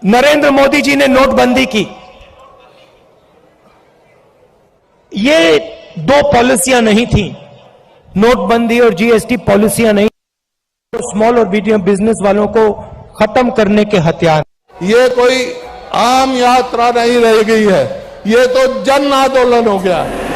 नरेंद्र मोदी जी ने नोटबंदी की। ये दो पॉलिसियां नहीं थी, नोटबंदी और जीएसटी पॉलिसियां नहीं, तो स्मॉल और मीडियम बिजनेस वालों को खत्म करने के हथियार। ये कोई आम यात्रा नहीं रह गई है, ये तो जन आंदोलन हो गया है।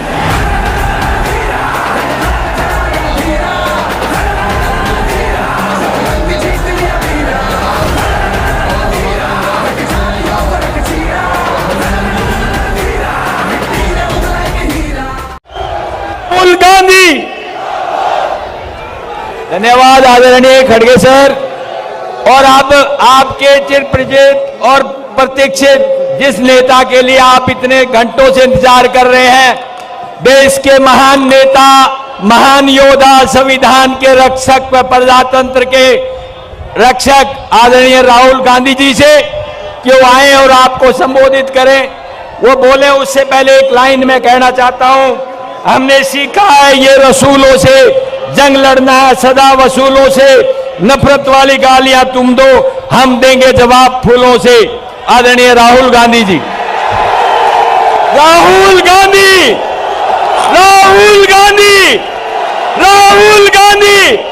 राहुल गांधी। धन्यवाद आदरणीय खड़गे सर। और अब आपके चिर परिचित और प्रतीक्षित जिस नेता के लिए आप इतने घंटों से इंतजार कर रहे हैं, देश के महान नेता, महान योद्धा, संविधान के रक्षक व प्रजातंत्र के रक्षक आदरणीय राहुल गांधी जी से कि वो आए और आपको संबोधित करें। वो बोले उससे पहले एक लाइन में कहना चाहता हूं, हमने सीखा है ये रसूलों से जंग लड़ना है, सदा वसूलों से नफरत वाली गालियां तुम दो, हम देंगे जवाब फूलों से। आदरणीय राहुल गांधी जी। राहुल गांधी, राहुल गांधी, राहुल गांधी।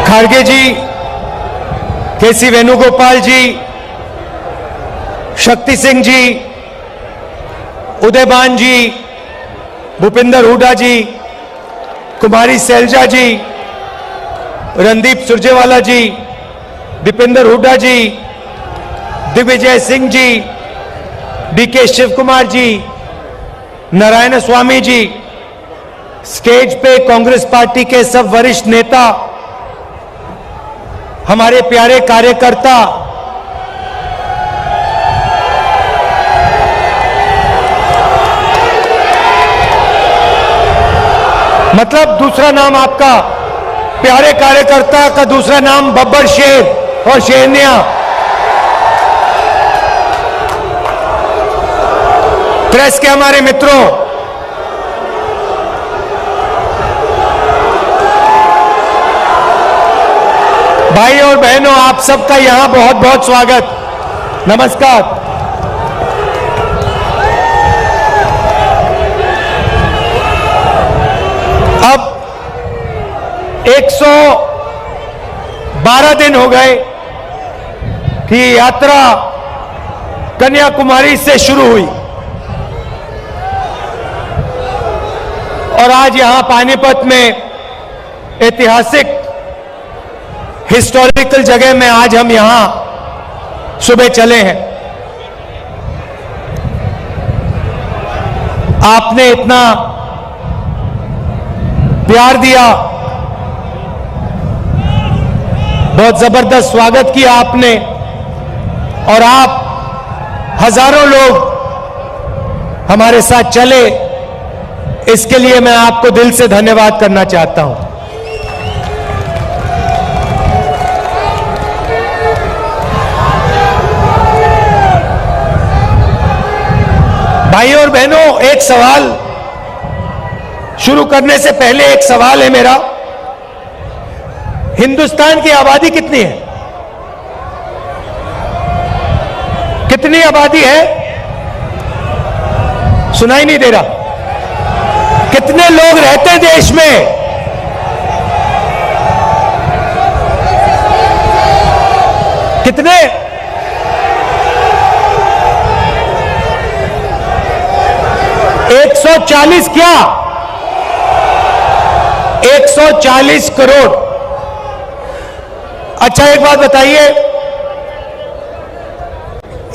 खड़गे जी, केसी वेणुगोपाल जी, शक्ति सिंह जी, उदयभान जी, भूपिंदर हुड्डा जी, कुमारी सैलजा जी, रणदीप सुरजेवाला जी, दीपेंद्र हुड्डा जी, दिग्विजय सिंह जी, डीके शिव कुमार जी, नारायण स्वामी जी, स्टेज पे कांग्रेस पार्टी के सब वरिष्ठ नेता, हमारे प्यारे कार्यकर्ता, मतलब दूसरा नाम आपका, प्यारे कार्यकर्ता का दूसरा नाम बब्बर शेर और शेरनिया। प्रेस के हमारे मित्रों, भाई और बहनों, आप सबका यहां बहुत बहुत स्वागत, नमस्कार। अब 112 दिन हो गए कि यात्रा कन्याकुमारी से शुरू हुई और आज यहां पानीपत में ऐतिहासिक हिस्टोरिकल जगह में आज हम यहां सुबह चले हैं। आपने इतना प्यार दिया, बहुत जबरदस्त स्वागत किया आपने, और आप हजारों लोग हमारे साथ चले, इसके लिए मैं आपको दिल से धन्यवाद करना चाहता हूं। भाइयों और बहनों, एक सवाल शुरू करने से पहले एक सवाल है मेरा, हिंदुस्तान की आबादी कितनी है? कितनी आबादी है? सुनाई नहीं दे रहा। कितने लोग रहते हैं देश में? कितने? 140 क्या? 140 करोड़। अच्छा एक बात बताइए,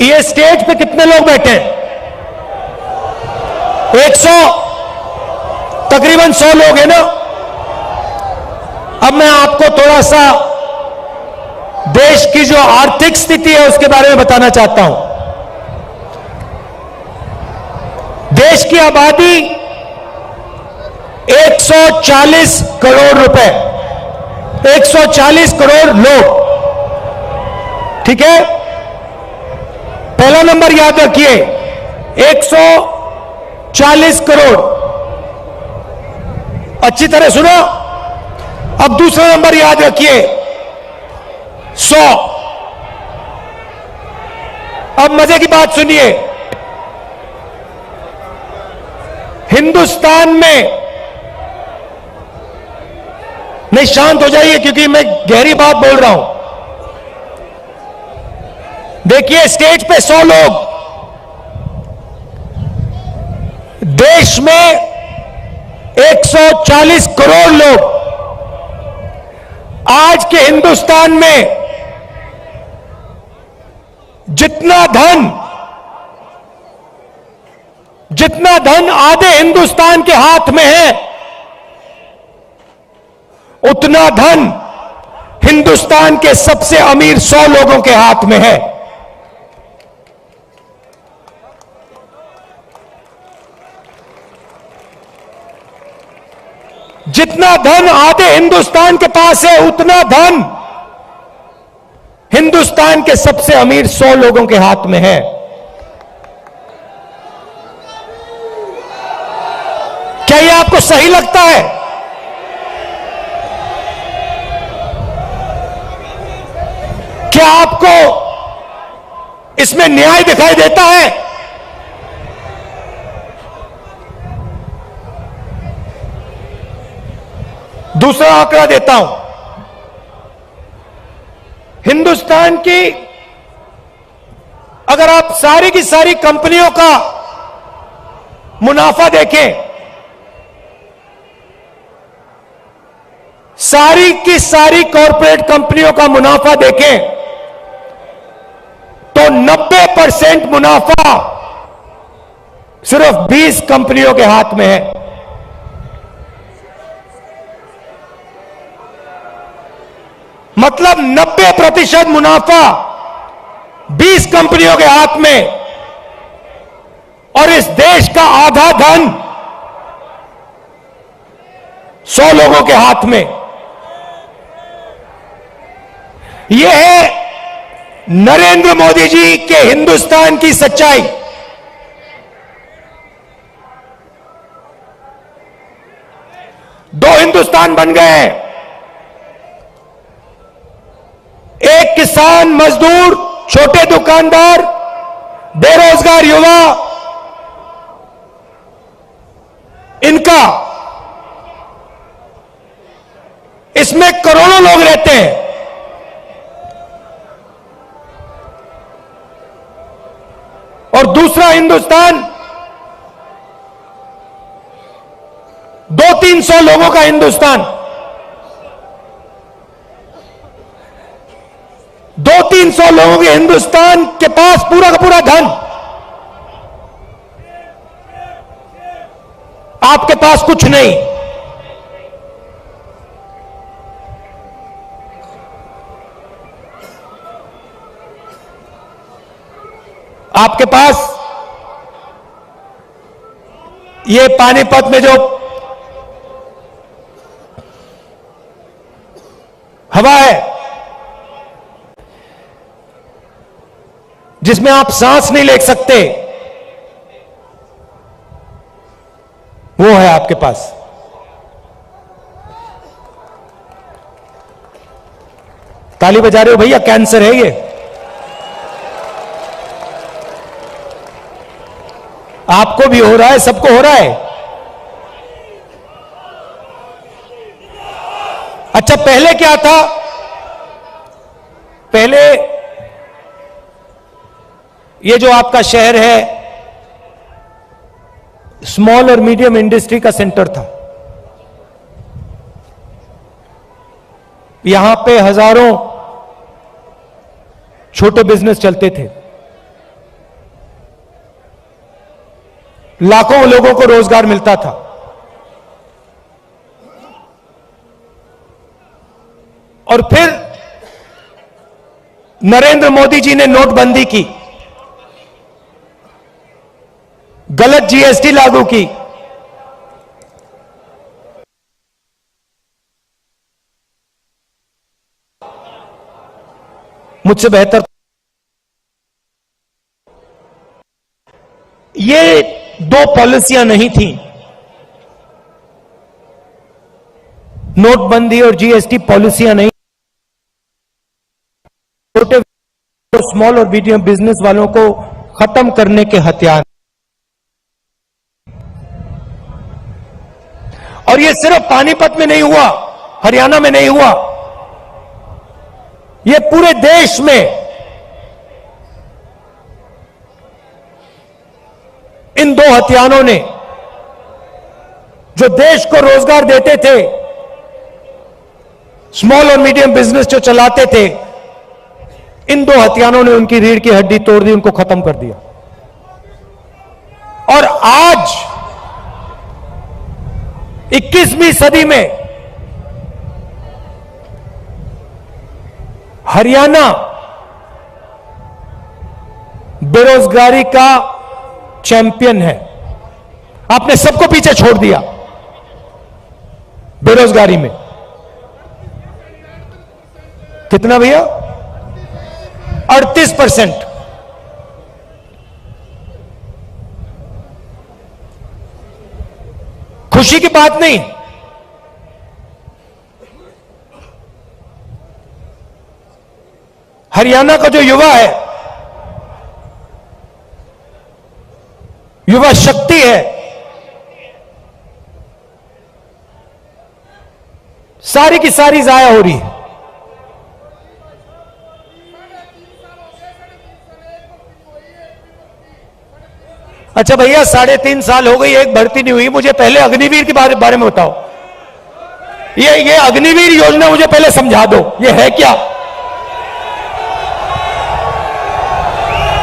ये स्टेज पे कितने लोग बैठे हैं? 100, तकरीबन 100 लोग हैं ना। अब मैं आपको थोड़ा सा देश की जो आर्थिक स्थिति है उसके बारे में बताना चाहता हूं। देश की आबादी 140 करोड़ रुपए, 140 करोड़ लोग, ठीक है। पहला नंबर याद रखिए, 140 करोड़। अच्छी तरह सुनो। अब दूसरा नंबर याद रखिए, 100। अब मजे की बात सुनिए, हिंदुस्तान में, नहीं शांत हो जाइए क्योंकि मैं गहरी बात बोल रहा हूं। देखिए स्टेज पे 100 लोग, देश में 140 करोड़ लोग। आज के हिंदुस्तान में जितना धन आधे हिंदुस्तान के हाथ में है, उतना धन हिंदुस्तान के सबसे अमीर 100 लोगों के हाथ में है। जितना धन आधे हिंदुस्तान के पास है, उतना धन हिंदुस्तान के सबसे अमीर 100 लोगों के हाथ में है। क्या यह आपको सही लगता है? क्या आपको इसमें न्याय दिखाई देता है? दूसरा आंकड़ा देता हूं, हिंदुस्तान की अगर आप सारी की सारी कंपनियों का मुनाफा देखें, सारी की सारी कॉरपोरेट कंपनियों का मुनाफा देखें, तो 90% मुनाफा सिर्फ 20 कंपनियों के हाथ में है। मतलब 90% मुनाफा 20 कंपनियों के हाथ में, और इस देश का आधा धन 100 लोगों के हाथ में। यह है नरेंद्र मोदी जी के हिंदुस्तान की सच्चाई। दो हिंदुस्तान बन गए हैं, एक किसान, मजदूर, छोटे दुकानदार, बेरोजगार युवा, इनका, इसमें करोड़ों लोग रहते हैं। और दूसरा हिंदुस्तान 200-300 लोगों का हिंदुस्तान, 200-300 लोगों के हिंदुस्तान के पास पूरा का पूरा धन, आपके पास कुछ नहीं। आपके पास ये पानीपत में जो हवा है, जिसमें आप सांस नहीं ले सकते, वो है आपके पास। ताली बजा रहे हो भैया? कैंसर है ये। आपको भी हो रहा है, सबको हो रहा है। अच्छा, पहले क्या था? पहले ये जो आपका शहर है स्मॉल और मीडियम इंडस्ट्री का सेंटर था। यहां पे हजारों छोटे बिजनेस चलते थे, लाखों लोगों को रोजगार मिलता था। और फिर नरेंद्र मोदी जी ने नोटबंदी की, गलत जीएसटी लागू की, मुझसे बेहतर। ये दो पॉलिसियां नहीं थी, नोटबंदी और जीएसटी पॉलिसियां नहीं, छोटे स्मॉल और मीडियम बिजनेस वालों को खत्म करने के हथियार। और ये सिर्फ पानीपत में नहीं हुआ, हरियाणा में नहीं हुआ, ये पूरे देश में इन दो हथियारों ने जो देश को रोजगार देते थे, स्मॉल और मीडियम बिजनेस जो चलाते थे, इन दो हथियारों ने उनकी रीढ़ की हड्डी तोड़ दी, उनको खत्म कर दिया। और आज 21वीं सदी में हरियाणा बेरोजगारी का चैंपियन है। आपने सबको पीछे छोड़ दिया बेरोजगारी में। कितना भैया? 38%। खुशी की बात नहीं, हरियाणा का जो युवा है, युवा शक्ति है, सारी की सारी जाया हो रही है। अच्छा भैया, 3.5 साल हो गई, एक भर्ती नहीं हुई। मुझे पहले अग्निवीर के बारे में बताओ। ये अग्निवीर योजना मुझे पहले समझा दो, ये है क्या?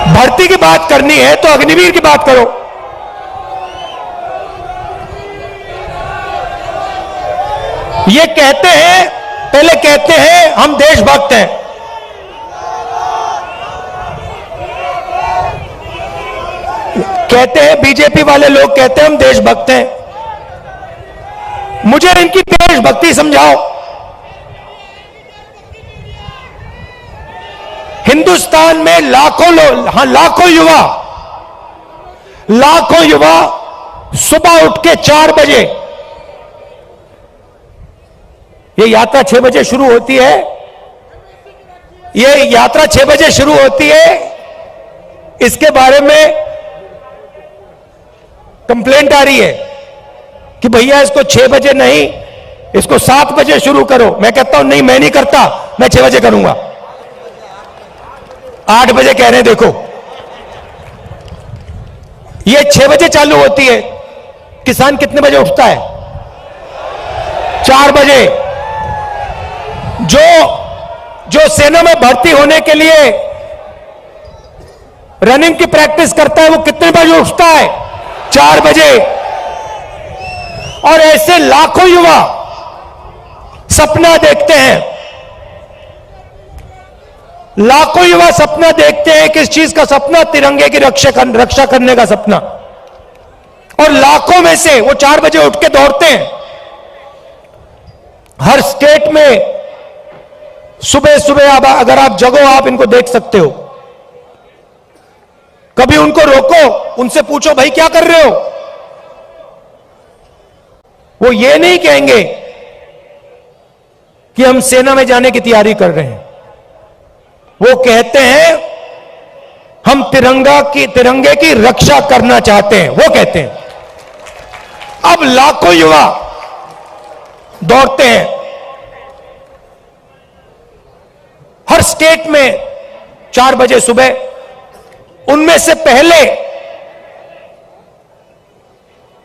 भर्ती की बात करनी है तो अग्निवीर की बात करो। ये कहते हैं, पहले कहते हैं हम देशभक्त हैं, कहते हैं बीजेपी वाले लोग कहते हैं हम देशभक्त हैं। मुझे इनकी देशभक्ति समझाओ। हिंदुस्तान में लाखों लोग, हाँ लाखों युवा सुबह उठ के 4 बजे, ये यात्रा 6 बजे शुरू होती है, ये यात्रा 6 बजे शुरू होती है। इसके बारे में कंप्लेंट आ रही है कि भैया इसको 6 बजे नहीं, इसको 7 बजे शुरू करो। मैं कहता हूं नहीं, मैं नहीं करता, मैं 6 बजे करूंगा। 8 बजे कह रहे हैं, देखो ये 6 बजे चालू होती है। किसान कितने बजे उठता है? 4 बजे। जो सेना में भर्ती होने के लिए रनिंग की प्रैक्टिस करता है, वो कितने बजे उठता है? 4 बजे। और ऐसे लाखों युवा सपना देखते हैं, लाखों युवा सपना देखते हैं। किस चीज का सपना? तिरंगे की रक्षा करने का सपना। और लाखों में से वो 4 बजे उठ के दौड़ते हैं। हर स्टेट में सुबह सुबह अगर आप जगो, आप इनको देख सकते हो। कभी उनको रोको, उनसे पूछो भाई क्या कर रहे हो? वो ये नहीं कहेंगे कि हम सेना में जाने की तैयारी कर रहे हैं। वो कहते हैं हम तिरंगे की रक्षा करना चाहते हैं, वो कहते हैं। अब लाखों युवा दौड़ते हैं हर स्टेट में 4 बजे सुबह। उनमें से पहले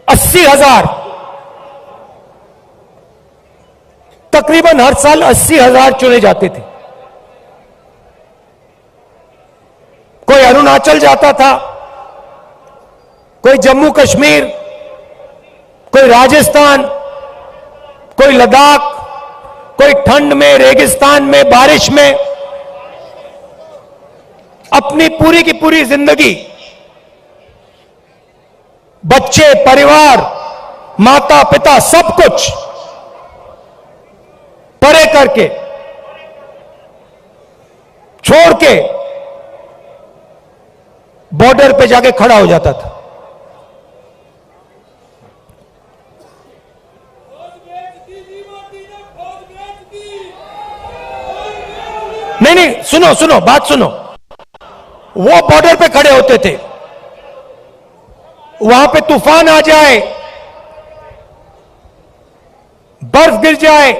80,000, तकरीबन हर साल 80,000 चुने जाते थे। कोई अरुणाचल जाता था, कोई जम्मू कश्मीर, कोई राजस्थान, कोई लद्दाख, कोई ठंड में, रेगिस्तान में, बारिश में। अपनी पूरी की पूरी जिंदगी बच्चे, परिवार, माता पिता, सब कुछ परे करके छोड़ के बॉर्डर पे जाके खड़ा हो जाता था। नहीं नहीं, सुनो सुनो, बात सुनो। वो बॉर्डर पे खड़े होते थे, वहां पे तूफान आ जाए, बर्फ गिर जाए,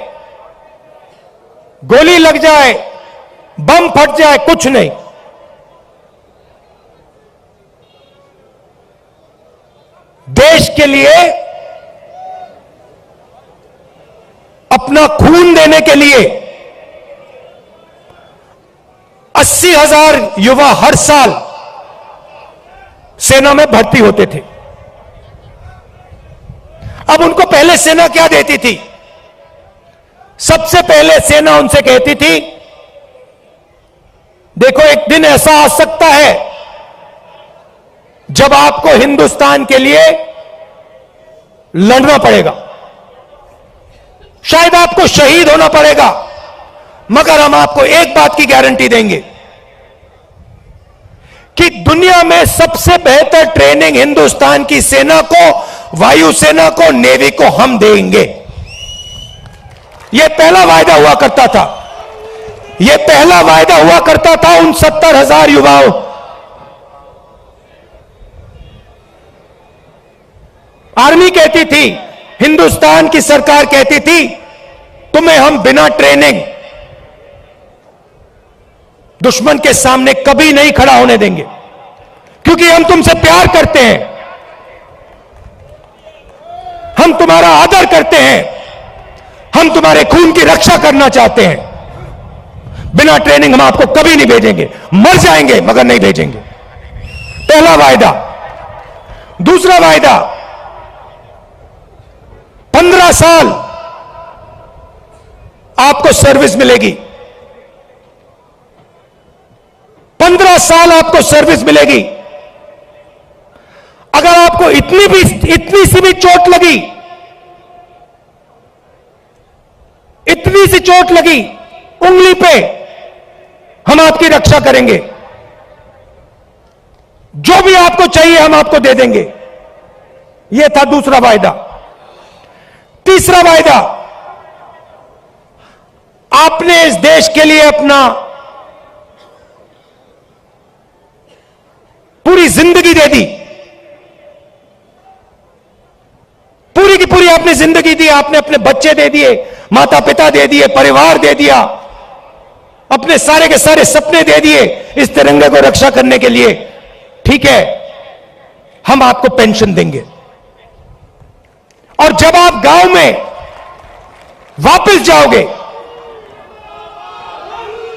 गोली लग जाए, बम फट जाए, कुछ नहीं। देश के लिए अपना खून देने के लिए 80,000 युवा हर साल सेना में भर्ती होते थे। अब उनको पहले सेना क्या देती थी? सबसे पहले सेना उनसे कहती थी, देखो एक दिन ऐसा आ सकता है जब आपको हिंदुस्तान के लिए लड़ना पड़ेगा, शायद आपको शहीद होना पड़ेगा, मगर हम आपको एक बात की गारंटी देंगे कि दुनिया में सबसे बेहतर ट्रेनिंग हिंदुस्तान की सेना को, वायुसेना को, नेवी को हम देंगे। यह पहला वायदा हुआ करता था। यह पहला वायदा हुआ करता था उन 70,000 युवाओं। आर्मी कहती थी, हिंदुस्तान की सरकार कहती थी, तुम्हें हम बिना ट्रेनिंग दुश्मन के सामने कभी नहीं खड़ा होने देंगे, क्योंकि हम तुमसे प्यार करते हैं, हम तुम्हारा आदर करते हैं, हम तुम्हारे खून की रक्षा करना चाहते हैं। बिना ट्रेनिंग हम आपको कभी नहीं भेजेंगे, मर जाएंगे मगर नहीं भेजेंगे। पहला वायदा। दूसरा वायदा, 15 साल आपको सर्विस मिलेगी। 15 साल आपको सर्विस मिलेगी। अगर आपको इतनी सी भी चोट लगी, इतनी सी चोट लगी उंगली पे, हम आपकी रक्षा करेंगे। जो भी आपको चाहिए हम आपको दे देंगे। यह था दूसरा वायदा। तीसरा वायदा, आपने इस देश के लिए अपना पूरी जिंदगी दे दी, पूरी की पूरी आपने जिंदगी दी। आपने अपने बच्चे दे दिए, माता पिता दे दिए, परिवार दे दिया, अपने सारे के सारे सपने दे दिए इस तिरंगे को रक्षा करने के लिए। ठीक है, हम आपको पेंशन देंगे। और जब आप गांव में वापस जाओगे,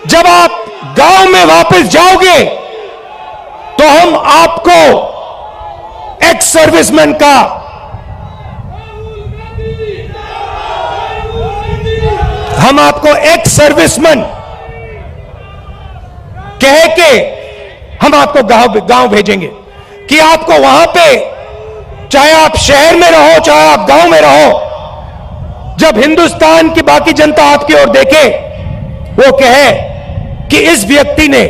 जब आप गांव में वापस जाओगे, तो हम आपको एक्स सर्विसमैन का एक्स सर्विसमैन कह के हम आपको गांव भेजेंगे कि आपको वहां पे, चाहे आप शहर में रहो, चाहे आप गांव में रहो, जब हिंदुस्तान की बाकी जनता आपकी ओर देखे, वो कहे कि इस व्यक्ति ने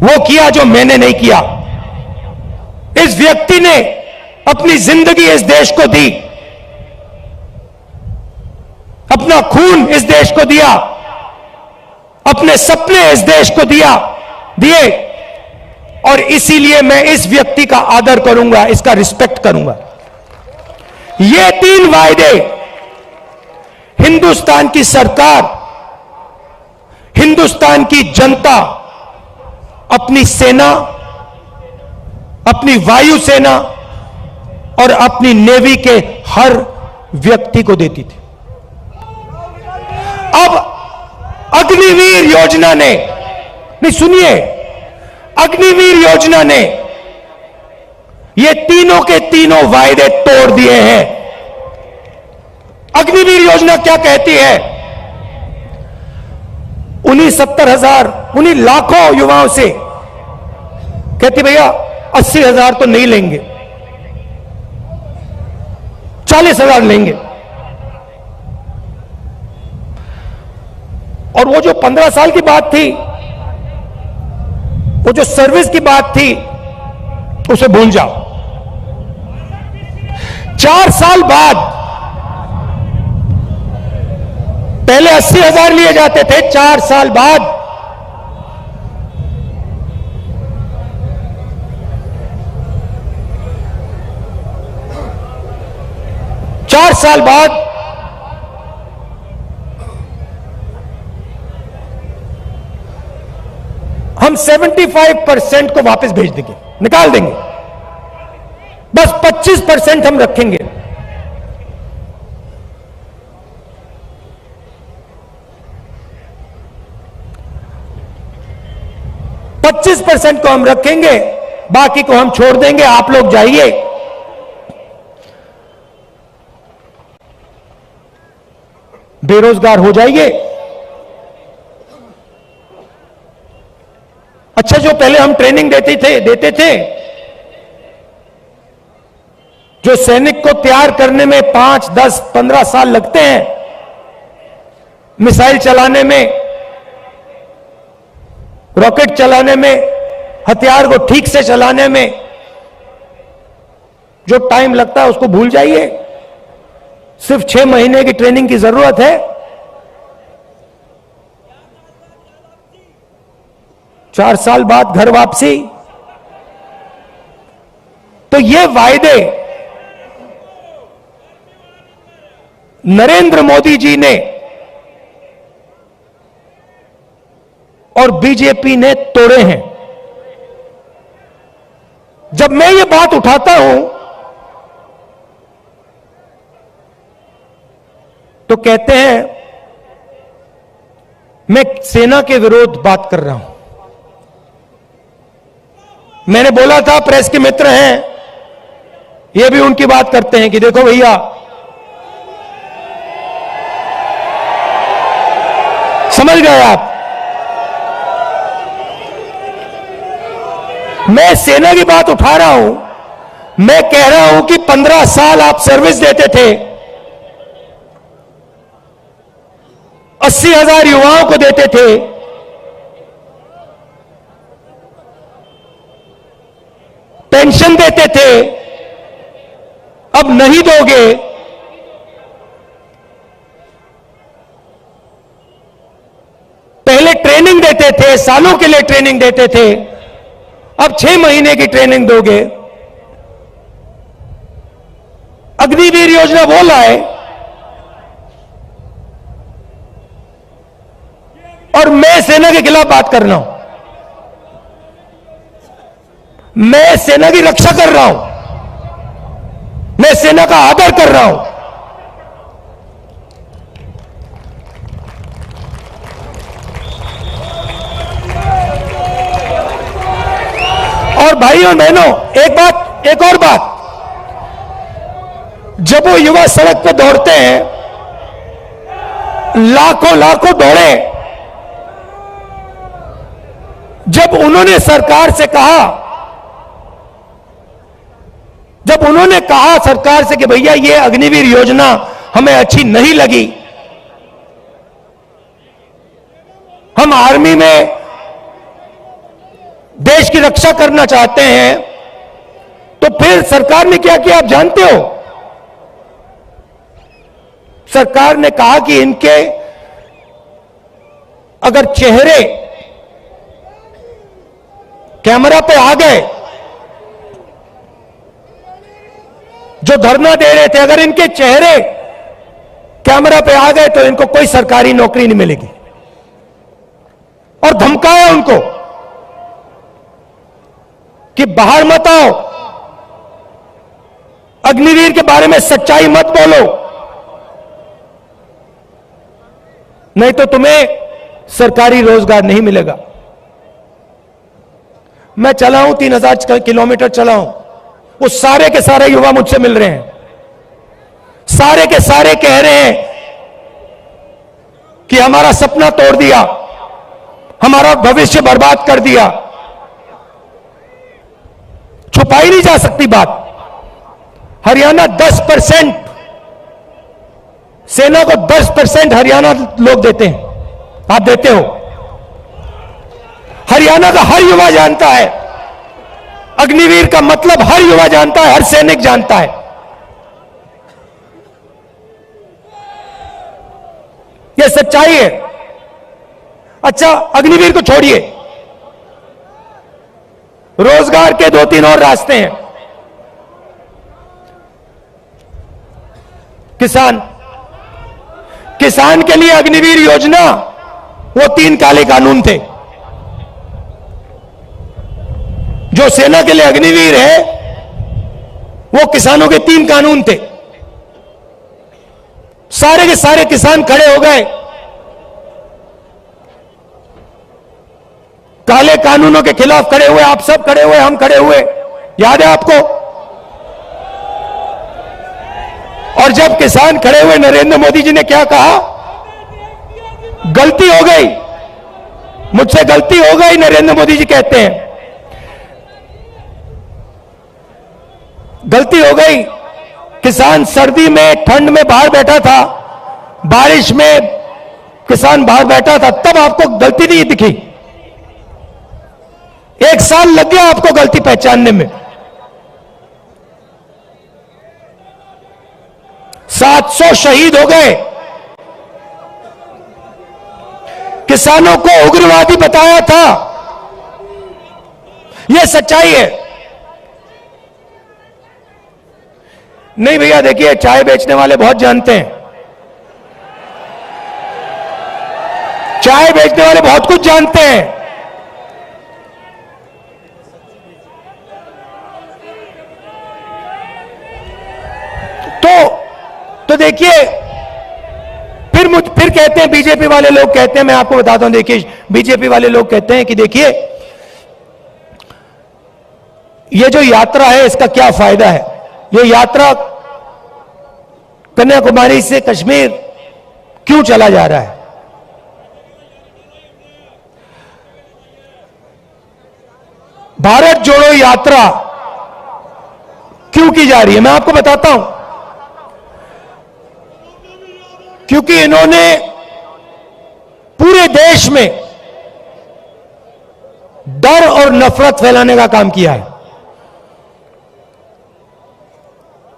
वो किया जो मैंने नहीं किया। इस व्यक्ति ने अपनी जिंदगी इस देश को दी, अपना खून इस देश को दिया, अपने सपने इस देश को दिए, और इसीलिए मैं इस व्यक्ति का आदर करूंगा, इसका रिस्पेक्ट करूंगा। ये 3 वायदे हिंदुस्तान की सरकार, हिंदुस्तान की जनता अपनी सेना, अपनी वायुसेना और अपनी नेवी के हर व्यक्ति को देती थी। अब अग्निवीर योजना ने, नहीं सुनिए, अग्निवीर योजना ने ये तीनों के तीनों वायदे तोड़ दिए हैं। अग्निवीर योजना क्या कहती है? उन्हीं 70,000, उन्हीं लाखों युवाओं से कहती, भैया 80,000 तो नहीं लेंगे, 40,000 लेंगे। और वो जो 15 साल की बात थी, वो जो सर्विस की बात थी उसे भूल जाओ। 4 साल बाद पहले 80,000 लिए जाते थे, 4 साल बाद 4 साल बाद हम 75% को वापस भेज देंगे, निकाल देंगे, बस 25% हम रखेंगे। % को हम रखेंगे, बाकी को हम छोड़ देंगे। आप लोग जाइए, बेरोजगार हो जाइए। अच्छा, जो पहले हम ट्रेनिंग देते थे, जो सैनिक को तैयार करने में 5, 10, 15 साल लगते हैं, मिसाइल चलाने में, रॉकेट चलाने में, हथियार को ठीक से चलाने में जो टाइम लगता है उसको भूल जाइए। सिर्फ 6 महीने की ट्रेनिंग की जरूरत है। 4 साल बाद घर वापसी। तो ये वायदे नरेंद्र मोदी जी ने और बीजेपी ने तोड़े हैं। जब मैं ये बात उठाता हूं तो कहते हैं मैं सेना के विरोध बात कर रहा हूं। मैंने बोला था, प्रेस के मित्र हैं, ये भी उनकी बात करते हैं कि देखो भैया, समझ गए आप, मैं सेना की बात उठा रहा हूं। मैं कह रहा हूं कि 15 साल आप सर्विस देते थे, 80,000 युवाओं को देते थे, पेंशन देते थे, अब नहीं दोगे। पहले ट्रेनिंग देते थे, सालों के लिए ट्रेनिंग देते थे, अब 6 महीने की ट्रेनिंग दोगे। अग्निवीर योजना वो लाए और मैं सेना के खिलाफ बात कर रहा हूं। मैं सेना की रक्षा कर रहा हूं, मैं सेना का आदर कर रहा हूं। और भाई और बहनों, एक और बात, जब वो युवा सड़क पर दौड़ते हैं, लाखों दौड़े, जब उन्होंने सरकार से कहा, सरकार से कि भैया ये अग्निवीर योजना हमें अच्छी नहीं लगी, हम आर्मी में देश की रक्षा करना चाहते हैं, तो फिर सरकार ने क्या किया आप जानते हो? सरकार ने कहा कि इनके अगर चेहरे कैमरा पे आ गए, जो धरना दे रहे थे, अगर इनके चेहरे कैमरा पे आ गए तो इनको कोई सरकारी नौकरी नहीं मिलेगी। और धमकाया उनको कि बाहर मत आओ, अग्निवीर के बारे में सच्चाई मत बोलो, नहीं तो तुम्हें सरकारी रोजगार नहीं मिलेगा। मैं चला हूं, 3000 किलोमीटर चला हूं, वो सारे के सारे युवा मुझसे मिल रहे हैं, सारे के सारे कह रहे हैं कि हमारा सपना तोड़ दिया, हमारा भविष्य बर्बाद कर दिया। छुपाई नहीं जा सकती बात। हरियाणा 10%, सेना को 10% हरियाणा लोग देते हैं, आप देते हो। हरियाणा का हर युवा जानता है, अग्निवीर का मतलब हर युवा जानता है, हर सैनिक जानता है। यह सच्चाई है। अच्छा, अग्निवीर को छोड़िए, रोजगार के 2-3 और रास्ते हैं। किसान के लिए अग्निवीर योजना, वो 3 काले कानून थे। जो सेना के लिए अग्निवीर है, वो किसानों के 3 कानून थे। सारे के सारे किसान खड़े हो गए, काले कानूनों के खिलाफ खड़े हुए। आप सब खड़े हुए, हम खड़े हुए, याद है आपको? और जब किसान खड़े हुए, नरेंद्र मोदी जी ने क्या कहा? गलती हो गई, मुझसे गलती हो गई, नरेंद्र मोदी जी कहते हैं, गलती हो गई। किसान सर्दी में, ठंड में बाहर बैठा था, बारिश में किसान बाहर बैठा था, तब आपको गलती नहीं दिखी। 1 साल लग गया आपको गलती पहचानने में। 700 शहीद हो गए। किसानों को उग्रवादी बताया था। यह सच्चाई है। नहीं भैया, देखिए, चाय बेचने वाले बहुत जानते हैं, चाय बेचने वाले बहुत कुछ जानते हैं। तो देखिए, फिर कहते हैं, बीजेपी वाले लोग कहते हैं, मैं आपको बताता हूं, देखिए, बीजेपी वाले लोग कहते हैं कि देखिए, ये जो यात्रा है, इसका क्या फायदा है? ये यात्रा कन्याकुमारी से कश्मीर क्यों चला जा रहा है? भारत जोड़ो यात्रा क्यों की जा रही है? मैं आपको बताता हूं। क्योंकि इन्होंने पूरे देश में डर और नफरत फैलाने का काम किया है।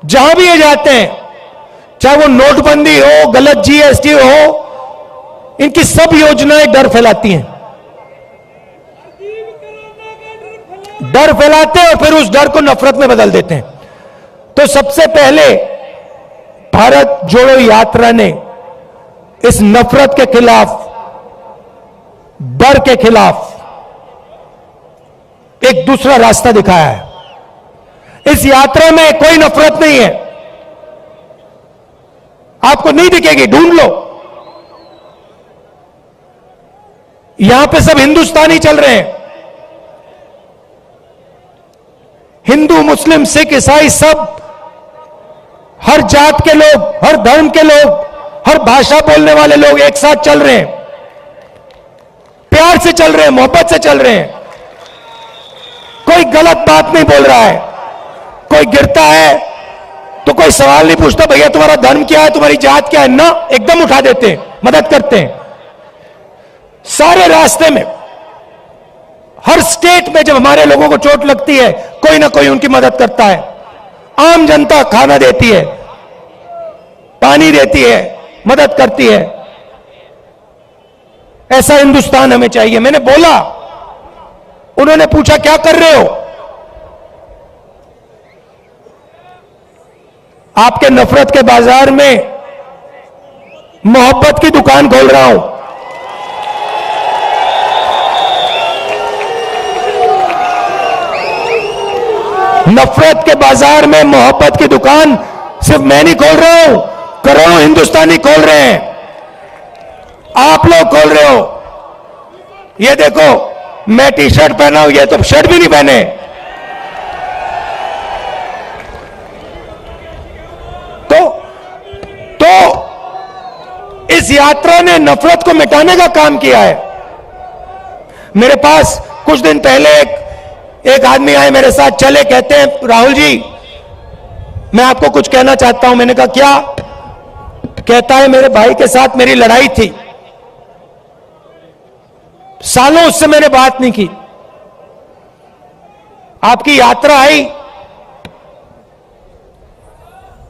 जहां भी ये जाते हैं, चाहे वो नोटबंदी हो, गलत जीएसटी हो, इनकी सब योजनाएं डर फैलाती हैं। डर फैलाते हैं और फिर उस डर को नफरत में बदल देते हैं। तो सबसे पहले भारत जोड़ो यात्रा ने इस नफरत के खिलाफ, डर के खिलाफ एक दूसरा रास्ता दिखाया है। इस यात्रा में कोई नफरत नहीं है, आपको नहीं दिखेगी, ढूंढ लो। यहां पे सब हिंदुस्तानी चल रहे हैं, हिंदू, मुस्लिम, सिख, ईसाई, सब, हर जात के लोग, हर धर्म के लोग, हर भाषा बोलने वाले लोग एक साथ चल रहे हैं, प्यार से चल रहे हैं, मोहब्बत से चल रहे हैं। कोई गलत बात नहीं बोल रहा है। कोई गिरता है तो कोई सवाल नहीं पूछता, भैया तुम्हारा धर्म क्या है, तुम्हारी जात क्या है, ना, एकदम उठा देते हैं, मदद करते हैं। सारे रास्ते में, हर स्टेट में जब हमारे लोगों को चोट लगती है, कोई ना कोई उनकी मदद करता है। आम जनता खाना देती है, पानी देती है, मदद करती है। ऐसा हिंदुस्तान हमें चाहिए। मैंने बोला, उन्होंने पूछा क्या कर रहे हो? आपके नफरत के बाजार में मोहब्बत की दुकान खोल रहा हूं। नफरत के बाजार में मोहब्बत की दुकान सिर्फ मैं नहीं खोल रहा हूं, करोड़ों हिंदुस्तानी खोल रहे हैं। आप लोग खोल रहे हो। ये देखो, मैं टी शर्ट पहना हूं, ये तो शर्ट भी नहीं पहने। तो इस यात्रा ने नफरत को मिटाने का काम किया है। मेरे पास कुछ दिन पहले एक आदमी आए, मेरे साथ चले, कहते हैं राहुल जी मैं आपको कुछ कहना चाहता हूं। मैंने कहा क्या? कहता है मेरे भाई के साथ मेरी लड़ाई थी, सालों उससे मैंने बात नहीं की। आपकी यात्रा आई,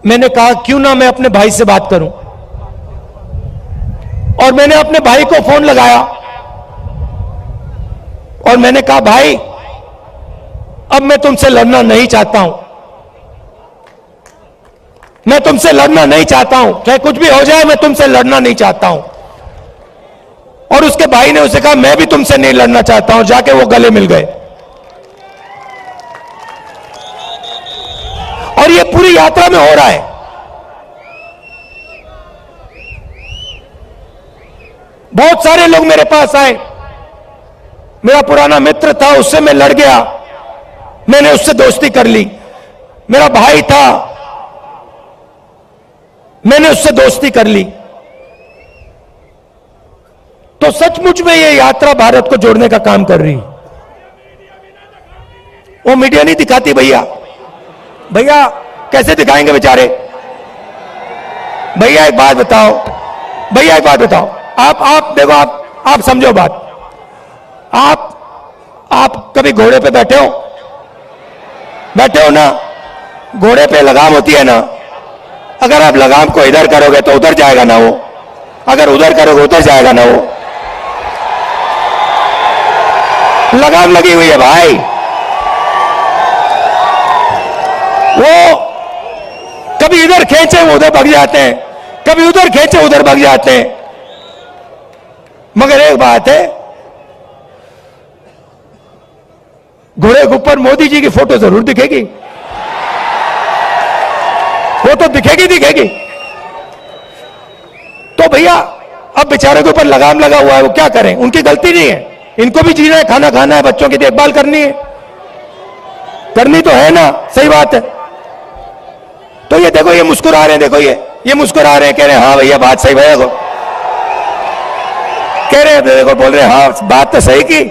मैंने कहा क्यों ना मैं अपने भाई से बात करूं, और मैंने अपने भाई को फोन लगाया और मैंने कहा भाई अब मैं तुमसे लड़ना नहीं चाहता हूं, मैं तुमसे लड़ना नहीं चाहता हूं, चाहे कुछ भी हो जाए मैं तुमसे लड़ना नहीं चाहता हूं। और उसके भाई ने उसे कहा मैं भी तुमसे नहीं लड़ना चाहता हूं, जाके वो गले मिल गए। और ये पूरी यात्रा में हो रहा है। बहुत सारे लोग मेरे पास आए, मेरा पुराना मित्र था, उससे मैं लड़ गया, मैंने उससे दोस्ती कर ली। मेरा भाई था, मैंने उससे दोस्ती कर ली। तो सचमुच में ये यात्रा भारत को जोड़ने का काम कर रही। वो मीडिया नहीं दिखाती भैया, भैया कैसे दिखाएंगे बेचारे। भैया एक बात बताओ, भैया एक बात बताओ, आप देखो, आप समझो बात। आप कभी घोड़े पे बैठे हो ना, घोड़े पे लगाम होती है ना, अगर आप लगाम को इधर करोगे तो उधर जाएगा ना वो, अगर उधर करोगे उधर जाएगा ना वो। लगाम लगी हुई है भाई, वो कभी इधर खींचे वो उधर भाग जाते हैं, कभी उधर खींचे उधर भाग जाते हैं। मगर एक बात है, घोड़े के ऊपर मोदी जी की फोटो जरूर दिखेगी, वो तो दिखेगी। तो भैया अब बेचारे के ऊपर लगाम लगा हुआ है, वो क्या करें, उनकी गलती नहीं है, इनको भी जीना है, खाना खाना है, बच्चों की देखभाल करनी है, करनी तो है ना, सही बात है। तो ये देखो, ये मुस्कुरा रहे हैं, देखो ये मुस्कुरा रहे हैं, कह रहे हैं हाँ भैया बात सही, भैया को कह रहे हैं, देखो बोल रहे हैं हाँ बात तो सही की।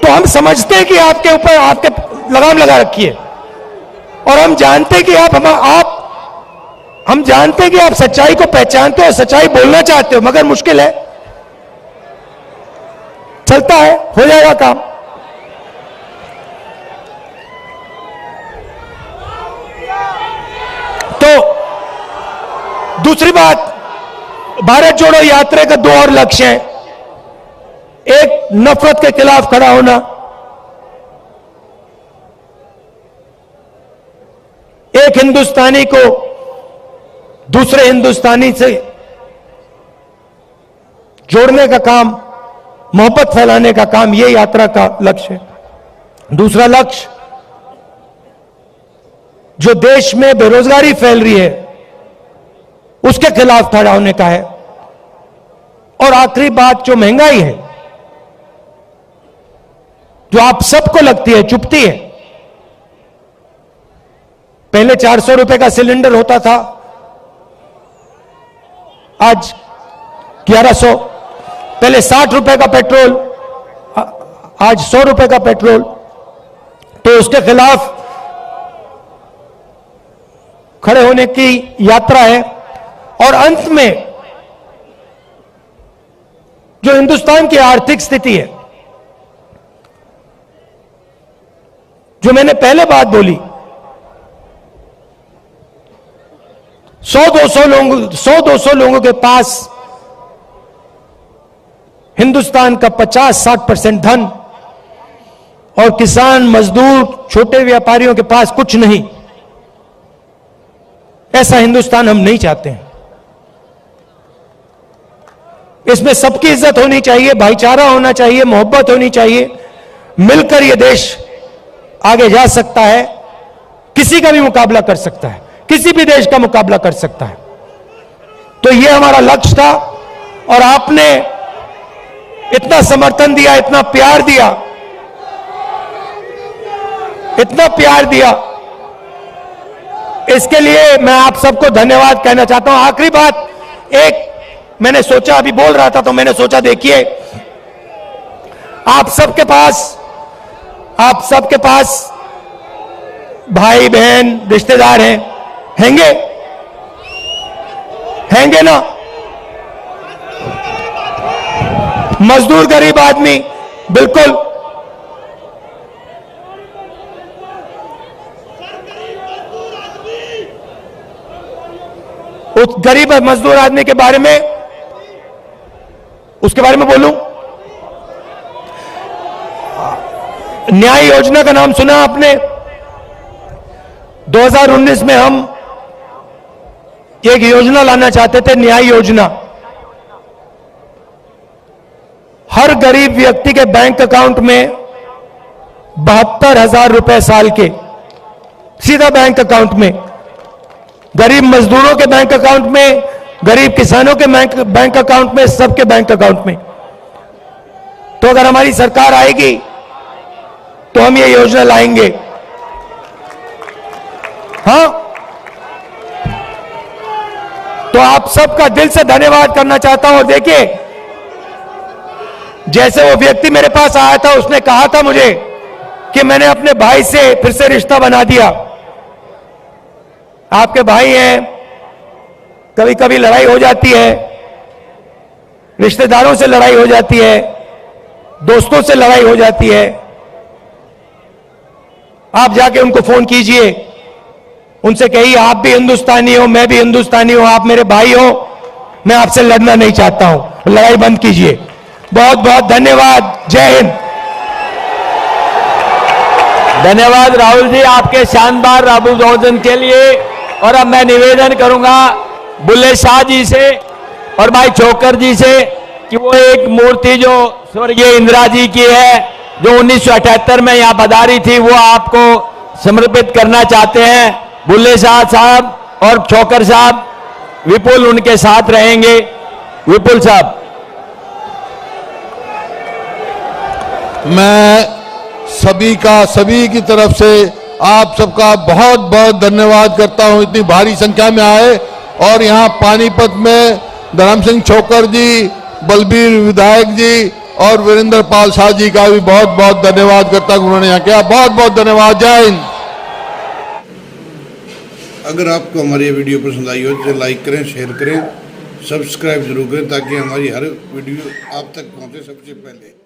तो हम समझते हैं कि आपके ऊपर आपके लगाम लगा रखी है, और हम जानते हैं कि हम जानते हैं कि आप सच्चाई को पहचानते हो, सच्चाई बोलना चाहते हो, मगर मुश्किल है, चलता है, हो जाएगा काम। तो दूसरी बात, भारत जोड़ो यात्रा का 2 और लक्ष्य हैं। एक, नफरत के खिलाफ खड़ा होना, एक हिंदुस्तानी को दूसरे हिंदुस्तानी से जोड़ने का काम, मोहब्बत फैलाने का काम, यह यात्रा का लक्ष्य है। दूसरा लक्ष्य, जो देश में बेरोजगारी फैल रही है उसके खिलाफ खड़ा होने का है। और आखिरी बात, जो महंगाई है, जो आप सबको लगती है, चुभती है। पहले 400 रुपए का सिलेंडर होता था, आज 1100। पहले 60 रुपए का पेट्रोल, आज 100 रुपए का पेट्रोल। तो उसके खिलाफ खड़े होने की यात्रा है। और अंत में, जो हिंदुस्तान की आर्थिक स्थिति है, जो मैंने पहले बात बोली, 100-200 लोगों के पास हिंदुस्तान का 50-60% धन, और किसान, मजदूर, छोटे व्यापारियों के पास कुछ नहीं। ऐसा हिंदुस्तान हम नहीं चाहते हैं। इसमें सबकी इज्जत होनी चाहिए, भाईचारा होना चाहिए, मोहब्बत होनी चाहिए। मिलकर यह देश आगे जा सकता है, किसी का भी मुकाबला कर सकता है, किसी भी देश का मुकाबला कर सकता है। तो यह हमारा लक्ष्य था, और आपने इतना समर्थन दिया, इतना प्यार दिया, इतना प्यार दिया, इसके लिए मैं आप सबको धन्यवाद कहना चाहता हूं। आखिरी बात, एक मैंने सोचा, अभी बोल रहा था तो मैंने सोचा, देखिए आप सबके पास भाई बहन रिश्तेदार हैंगे ना। मजदूर गरीब आदमी, बिल्कुल उस गरीब मजदूर आदमी के बारे में, उसके बारे में बोलूं। न्याय योजना का नाम सुना आपने? 2019 में हम एक योजना लाना चाहते थे, न्याय योजना। हर गरीब व्यक्ति के बैंक अकाउंट में 72,000 रुपए साल के सीधा बैंक अकाउंट में, गरीब मजदूरों के बैंक अकाउंट में, गरीब किसानों के बैंक अकाउंट में, सबके बैंक अकाउंट में। तो अगर हमारी सरकार आएगी तो हम ये योजना लाएंगे। हां, तो आप सबका दिल से धन्यवाद करना चाहता हूं। देखिए, जैसे वो व्यक्ति मेरे पास आया था, उसने कहा था मुझे कि मैंने अपने भाई से फिर से रिश्ता बना दिया। आपके भाई हैं, कभी कभी लड़ाई हो जाती है, रिश्तेदारों से लड़ाई हो जाती है, दोस्तों से लड़ाई हो जाती है। आप जाके उनको फोन कीजिए, उनसे कहिए आप भी हिंदुस्तानी हो, मैं भी हिंदुस्तानी हूं, आप मेरे भाई हो, मैं आपसे लड़ना नहीं चाहता हूं, लड़ाई बंद कीजिए। बहुत बहुत धन्यवाद। जय हिंद। धन्यवाद राहुल जी आपके शानदार अभिवादन के लिए। और अब मैं निवेदन करूंगा बुल्ले शाह जी से और भाई छोकर जी से कि वो एक मूर्ति जो स्वर्गीय इंदिरा जी की है, जो 1978 में यहाँ पधारी थी, वो आपको समर्पित करना चाहते हैं। बुल्ले शाह साहब और छोकर साहब, विपुल उनके साथ रहेंगे। विपुल साहब। मैं सभी की तरफ से आप सबका बहुत बहुत धन्यवाद करता हूं, इतनी भारी संख्या में आए। और यहाँ पानीपत में धर्म सिंह छोकर जी, बलबीर विधायक जी और वीरेंद्र पाल शाह जी का भी बहुत बहुत धन्यवाद करता हूं, उन्होंने यहाँ किया। बहुत बहुत धन्यवाद। जय हिंद। अगर आपको हमारी ये वीडियो पसंद आई हो तो लाइक करें, शेयर करें, सब्सक्राइब जरूर करें ताकि हमारी हर वीडियो आप तक पहुंचे सबसे पहले।